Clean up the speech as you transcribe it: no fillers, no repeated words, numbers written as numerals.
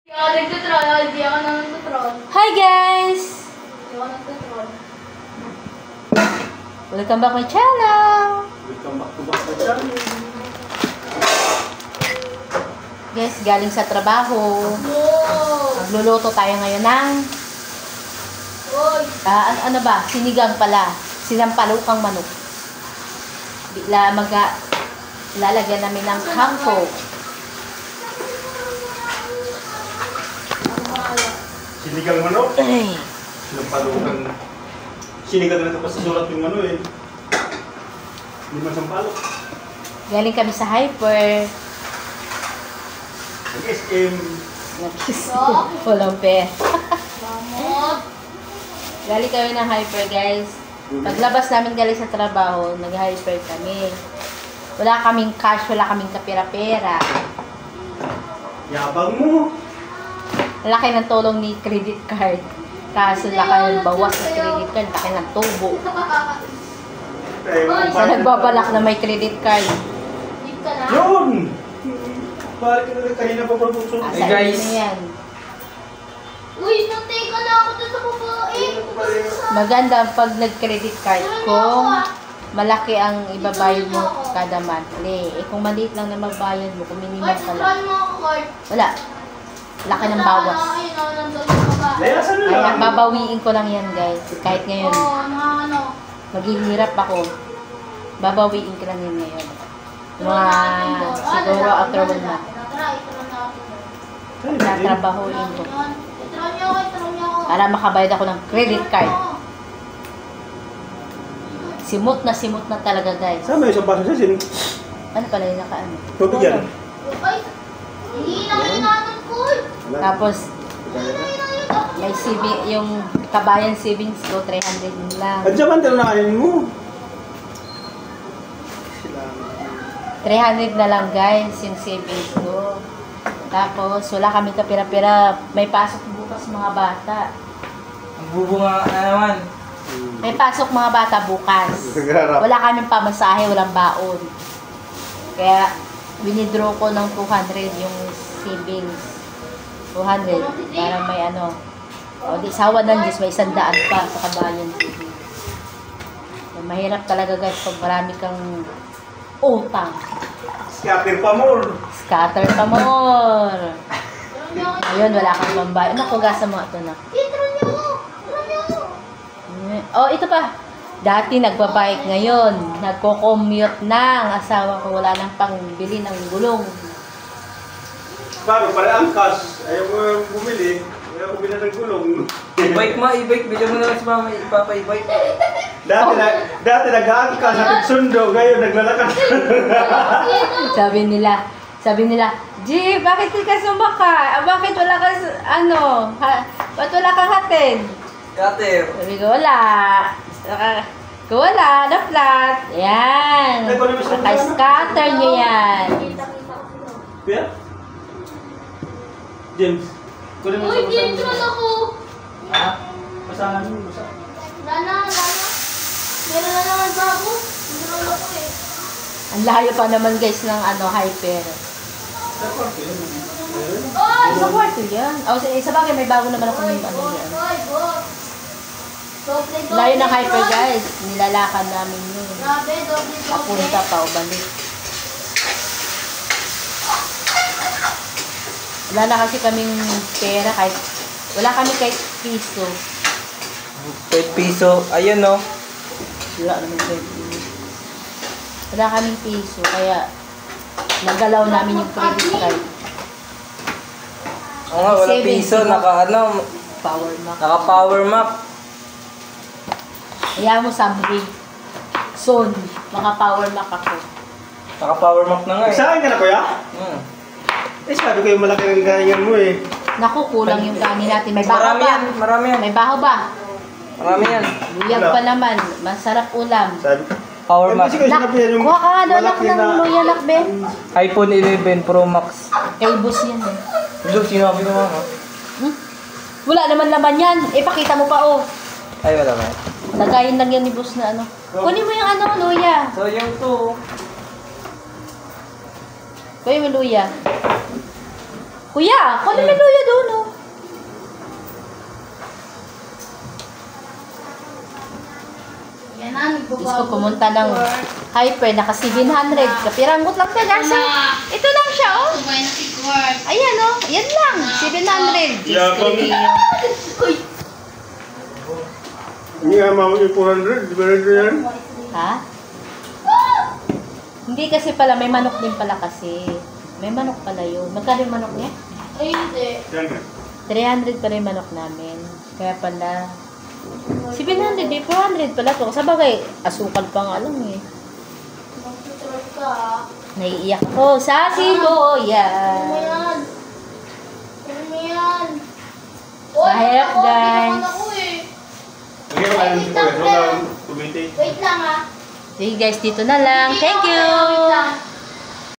Hi guys! Welcome back my channel! Welcome back to my channel. Guys, galing sa trabaho. Magluluto tayo ngayon ng ano ba? Sinigang pala. Sinampalukang manok. Lalagyan namin ng hangko. Sinigang manok? Sinampalukan. Sinigang na tapos susulat yung ano eh. Hindi man sampalok. Galing kami sa Hyper. Nag-SM. Walang pera. Galing kami ng Hyper, guys. Paglabas namin galing sa trabaho, nag-Hyper kami. Wala kaming cash, wala kaming kapera-pera. Yabang mo. Laki ng tulong ni credit card. Kaso laki ng bawas ng credit card, laki ng tubo. Sa nagbabalak na may credit card. Yun! Balik ka na lang kanina pa production. Hey guys! Uy, nagteka na ako dun sa babae. Maganda pag nag-credit card kung malaki ang ibabayad mo kada monthly. Eh kung maliit lang na magbayad mo, kung minimal ka lang. Wala. Laki ng bawas. Layasan na Kaya lang. babawiin ko lang yan guys. Kahit ngayon, maghihirap ako. Babawiin ko lang yan ngayon. Mga siguro after 1 month. Tatrabahuin ko. Para makabayad ako ng credit card. Simot na talaga guys. Saan may isang baso sa sin? Ano pala yung nakaano? Tubig yan. Hindi naman inaanong ko. Tapos, may saving, yung kabayan savings ko, 300 lang. At dyan man tayo nakainin mo. 300 na lang guys, yung savings ko. Tapos, wala kami kapira-pira. May pasok bukas mga bata. Ang bubunga na naman. May pasok mga bata bukas. Wala kaming pamasahe, walang baon. Kaya, winidraw ko ng 200 yung savings. 200 para may ano. O di sawa ng Diyos, may 100 pa sa kabayan savings. So, mahirap talaga guys pag marami kang utang. Scatter pa more. Scatter pa more. Ayun, wala kang pambayad. Naku, gasa mo ito na. Oh, ito pa. Dati nagbabike ngayon. Nagko-commute na. Ang asawa ko wala nang pangbili ng gulong. Paano? Para ang cash. Ayaw mo bumili. Ayaw ko bilhin ng gulong. I-bike mo, i-bike. Bigyan mo na lang si mama, ipapa-i-bike. Dati nag-aangkas sa pagsundo. Ngayon naglalakad. Sabi nila, G, bakit di ka sumakay? Bakit wala ka, ba't wala kang hatid? Cutter. Sabi ko, wala. Kung wala, na flat. Yan. Naka-scatter nyo yan. Kuya? James. Kunin mo Uy, sa dito ako. Ha? Basahan mo. Lana. Meron na naman bago. Dito ako eh. Ang layo pa naman guys ng Hyper. Sa kwarto yun. Oy! Sa kwarto yan. Sa bagay may bago naman ako yung yan. Layo ng Hyper guys. Nilalakad namin yun. Grabe, doble. Papunta pa o balik. Wala na kasi kaming pera kahit wala kami kahit piso. 5 piso. Ayun no. Wala naman kahit piso. Wala kaming piso kaya nagalaw namin yung credit card. Oo nga, wala piso. Power Mac. Naka-power map. Kaya mo someday. Soon, maka-power Mac ako. Naka-power map na nga eh. Saan ka na kuya? Eh sabi ko yung malaki ng galingan mo eh. Naku, kulang yung kanin natin. May baho Marami ba? yan. Marami yan. May baho ba? Marami yan. Luyag pa naman. Masarap ulam. Sabi ko. Power map. Nak, kuha ka nga doon nak ng luya nak, Ben. iPhone 11 Pro Max. Kay boss yan eh. Look, sinabi ko nga. Wala naman laman yan. Ipakita mo pa oh. Ay, wala ba? Lagayin lang yan ni boss na ano. Kunin mo yung luya. So, yung 2. Kunin mo yung luya. Kuya, kunin mo yung luya doon. Diyos ko, pumunta ng hyper, naka 700. Kapiranggot lang talaga. Ito lang siya, oh. Ayan, oh. Yan lang. 700. Diyos ko, Uy! Hindi nga mawag yung 400. Di ba rin yan? Ha? Hindi kasi pala, may manok din pala kasi. May manok pala yun. Magkano yung manok niya? Ay, hindi. Yan nga. 300 pa rin manok namin. Kaya pala, 700, 400 pala to. Sa bagay, asukal pa nga lang eh. Magtutrot ka, ah. Naiiyak ako sa Ano siboyan. yan? Ano yan? Mahirap, ako, guys. tinaman ako eh. Hindi ka alam si Kuya. Huwag lang tumiti. Wait lang ah. Sige guys, dito na lang. Thank you! Wait lang.